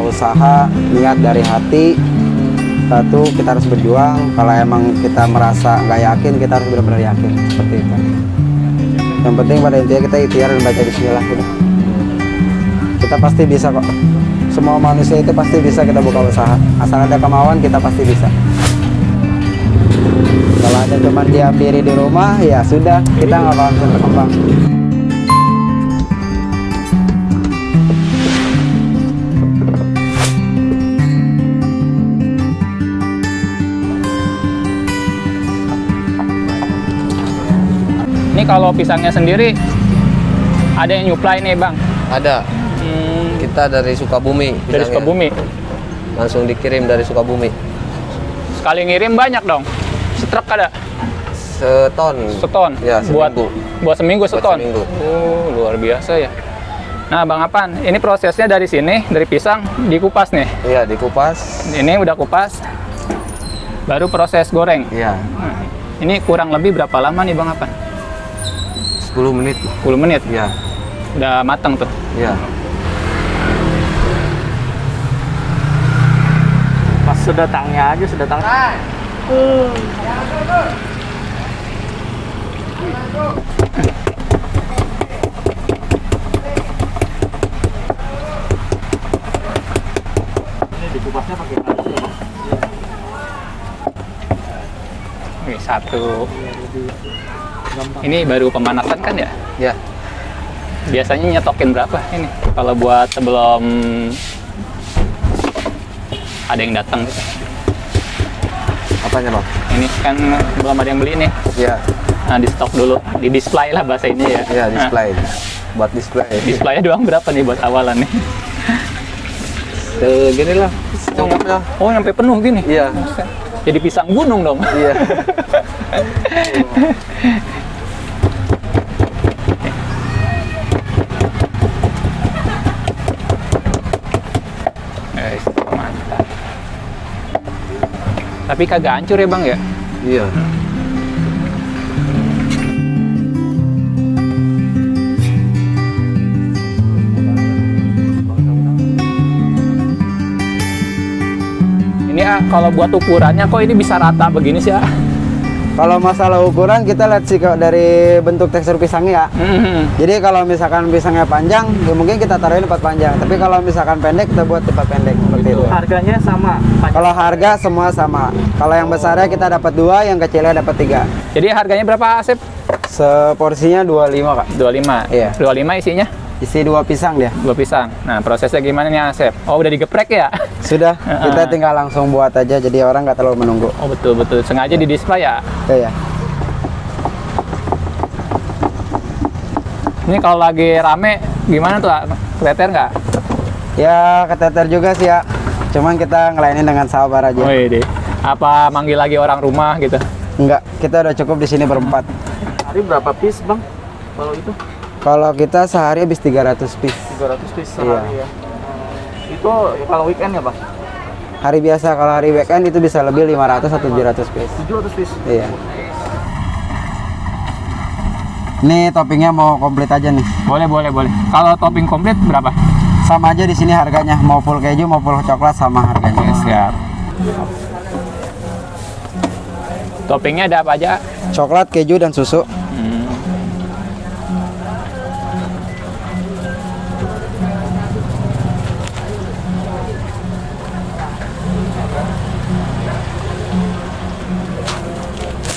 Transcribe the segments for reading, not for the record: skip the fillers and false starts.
usaha, niat dari hati. Satu, kita harus berjuang. Kalau emang kita merasa nggak yakin, kita harus benar-benar yakin. Seperti itu. Yang penting pada intinya kita ikhtiar dan baca bismillah udah. Kita pasti bisa kok. Semua manusia itu pasti bisa kita buka usaha. Asal ada kemauan kita pasti bisa. Kalau ada cuma diam diri di rumah, ya sudah, kita nggak bakal bisa berkembang. Ini kalau pisangnya sendiri ada yang nyuplai nih Bang? Ada. Kita dari Sukabumi. Dari Sukabumi? Langsung dikirim dari Sukabumi. Sekali ngirim banyak dong? Setruk ada? Seton. Seton? Ya, seminggu. Buat seminggu seton? Buat seminggu. Oh, luar biasa ya. Nah Bang Apan, ini prosesnya dari sini, dari pisang dikupas nih? Iya, dikupas. Ini udah kupas, baru proses goreng? Iya. Nah, ini kurang lebih berapa lama nih Bang Apan? 10 menit. 10 menit? Iya. Udah matang tuh? Iya. Pas sedatangnya aja, sedatang. Ini dikupasnya pakai kayu ya, Bang? Ini satu. Ini baru pemanasan kan ya? Iya. Biasanya nyetokin berapa ini? Kalau buat sebelum ada yang datang gitu. Apanya, Bang? Ini kan belum ada yang beli nih. Iya. Nah, di stok dulu, di display lah bahasa ini ya. Iya, display. Buat display. Displaynya doang berapa nih buat awalan nih? Segini lah. Cukupnya. Oh, nyampe penuh gini? Iya. Jadi pisang gunung dong. Iya. Guys, mantap. Tapi kagak hancur ya Bang ya? Iya. Ini kalau buat ukurannya kok ini bisa rata begini sih ya? Kalau masalah ukuran kita lihat sih dari bentuk tekstur pisangnya ya. Jadi kalau misalkan pisangnya panjang, ya mungkin kita taruhin tempat panjang. Tapi kalau misalkan pendek, kita buat tempat pendek seperti itu. Harganya sama? Kalau harga semua sama. Kalau yang besarnya kita dapat 2, yang kecilnya dapat 3. Jadi harganya berapa Asep? Seporsinya 25 Kak. 25? Iya. 25 isinya? Isi 2 pisang dia. 2 pisang. Nah, prosesnya gimana nih Asep? Oh, udah digeprek ya? Sudah, kita tinggal langsung buat aja, jadi orang nggak terlalu menunggu. Oh, betul-betul. Sengaja di display ya? Iya. Ini kalau lagi rame, gimana tuh? Keteter nggak? Ya, keteter juga sih ya. Cuman kita ngelainin dengan sabar aja. Oh iya deh. Apa manggil lagi orang rumah gitu? Enggak, kita udah cukup di sini berempat. Hari berapa piece, Bang? Kalau itu? Kalau kita sehari habis 300 piece. 300 piece sehari ya. Itu kalau weekend ya, Bang? Hari biasa, kalau hari weekend itu bisa lebih 500 atau 700 piece. 700 piece? Iya. Ini toppingnya mau komplit aja nih. Boleh. Kalau topping komplit berapa? Sama aja di sini harganya, mau full keju mau full coklat sama harganya. Oke, siap. Toppingnya ada apa aja? Coklat, keju, dan susu.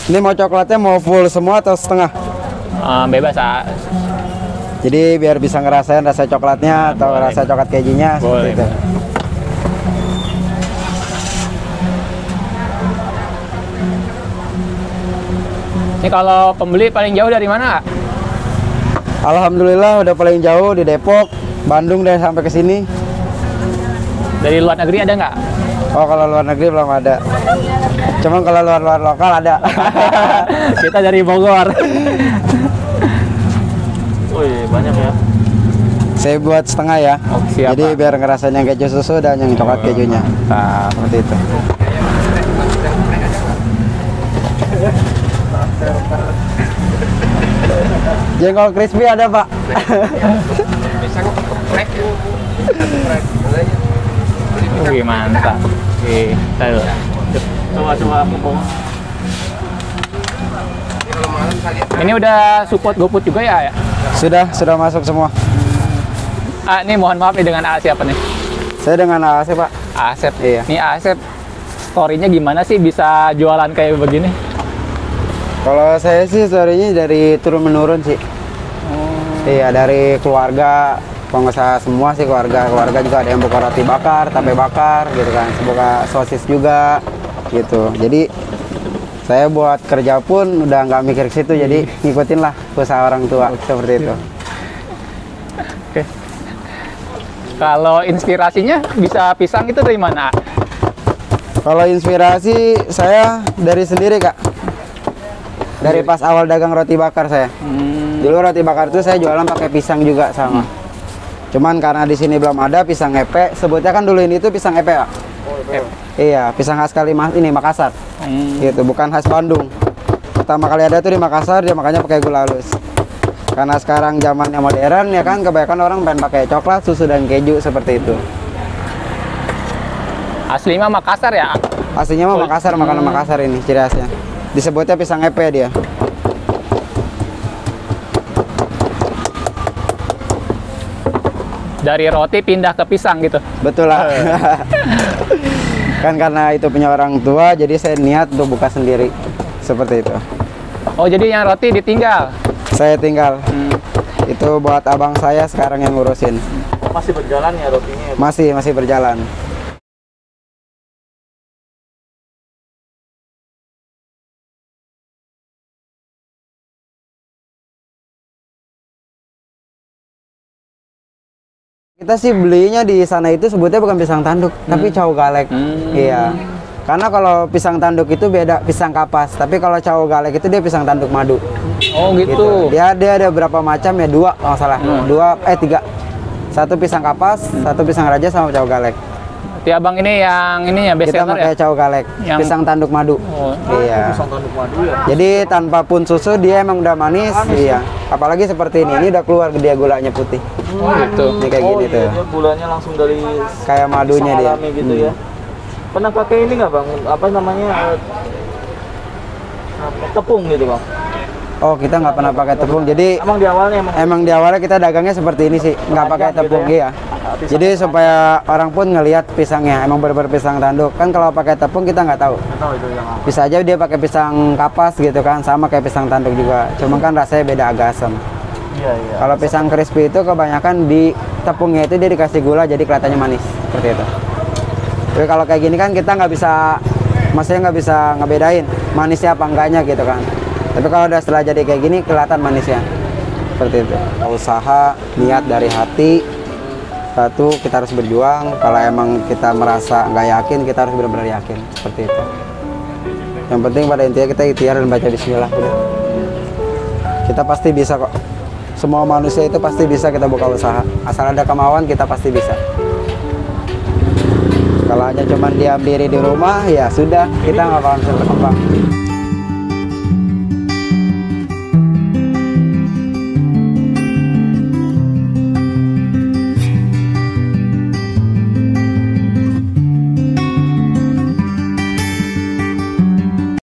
Ini mau coklatnya mau full semua atau setengah? Bebas ah. Jadi biar bisa ngerasain rasa coklatnya atau boleh. rasa coklat kejunya seperti Boleh. itu. Ini kalau pembeli paling jauh dari mana? Alhamdulillah udah paling jauh di Depok, Bandung dan sampai ke sini. Dari luar negeri ada nggak? Oh, kalau luar negeri belum ada. Cuman kalau luar lokal ada. Kita dari Bogor. Wih, banyak ya. Saya buat setengah ya. Oh, siap, Jadi Pak. biar ngerasain yang keju susu dan yang coklat kejunya. Nah, Seperti itu. Jengkol crispy ada, Pak. Wih, mantap. Oke, tahu. Coba aku bawa. Ini udah support GoFood juga ya? Sudah masuk semua. Ini mohon maaf nih dengan siapa nih? Saya dengan Asep, Pak. Asep. Iya. Nih Asep, story-nya gimana sih bisa jualan kayak begini? Kalau saya sih story-nya dari turun menurun sih. Iya, dari keluarga, pengusaha semua sih, keluarga juga ada yang buka roti bakar, tape bakar gitu kan, buka sosis juga gitu. Jadi saya buat kerja pun udah nggak mikir ke situ, jadi ngikutin lah usaha orang tua seperti itu. Oke. Kalau inspirasinya bisa pisang itu dari mana? Kalau inspirasi saya dari sendiri, Kak. Dari pas awal dagang roti bakar saya. Dulu roti bakar itu saya jualan pakai pisang juga sama. Cuman karena di sini belum ada pisang epe, sebutnya kan dulu ini tuh pisang epe, Pak. Iya, pisang khas kali ini Makassar. Gitu, bukan khas Bandung. Pertama kali ada tuh di Makassar, dia makanya pakai gula halus. Karena sekarang zamannya modern ya kan, kebanyakan orang pengen pakai coklat, susu dan keju seperti itu. Aslinya Makassar ya? Aslinya mah Makassar, makanan Makassar ini ciri khasnya. Disebutnya pisang epe dia. Dari roti pindah ke pisang gitu. Betul lah. Kan karena itu punya orang tua, jadi saya niat untuk buka sendiri. Seperti itu. Oh, jadi yang roti ditinggal? Saya tinggal. Itu buat abang saya sekarang yang ngurusin. Masih berjalan ya rotinya? Masih berjalan. Kita sih belinya di sana itu sebutnya bukan pisang tanduk, tapi cau galek. Iya. Karena kalau pisang tanduk itu beda pisang kapas, tapi kalau cau galek itu dia pisang tanduk madu. Oh gitu. Dia ada berapa macam ya, dua kalau nggak salah. Tiga. Satu pisang kapas, satu pisang raja sama cau galek. Berarti abang ini ya best Kita seller pakai ya? cau galek, pisang tanduk madu. Iya. Pisang tanduk madu ya? Jadi tanpa pun susu dia emang udah manis. Iya. Apalagi seperti ini udah keluar dia gulanya putih. Oh gitu. Ini kayak gini tuh. Dia gulanya langsung dari Kayak madunya pisang dia. alami gitu ya. Pernah pakai ini nggak bang? Apa namanya? Tepung gitu bang? Oh, kita nggak pernah pakai tepung. Jadi Emang di awalnya emang di awalnya kita dagangnya seperti ini sih, nggak pakai Panjang tepung gitu ya? iya. Jadi supaya orang pun ngelihat pisangnya emang benar-benar pisang tanduk. Kan kalau pakai tepung kita nggak tahu. Nggak tahu itu yang apa. Bisa aja dia pakai pisang kapas gitu kan, sama kayak pisang tanduk juga. Cuma kan rasanya beda, agak asam. Iya iya. Kalau pisang crispy itu kebanyakan di tepungnya itu dia dikasih gula jadi kelihatannya manis seperti itu. Tapi kalau kayak gini kan kita nggak bisa, maksudnya nggak bisa ngebedain manisnya apa enggaknya gitu kan. Tapi kalau udah setelah jadi kayak gini kelihatan manisnya seperti itu. Usaha niat dari hati. Satu, kita harus berjuang. Kalau emang kita merasa nggak yakin, kita harus benar-benar yakin seperti itu. Yang penting pada intinya kita ikhtiar dan baca bismillah udah. Kita pasti bisa kok. Semua manusia itu pasti bisa kita buka usaha. Asal ada kemauan kita pasti bisa. Kalau hanya cuma diam diri di rumah, ya sudah, kita nggak bakal bisa berkembang.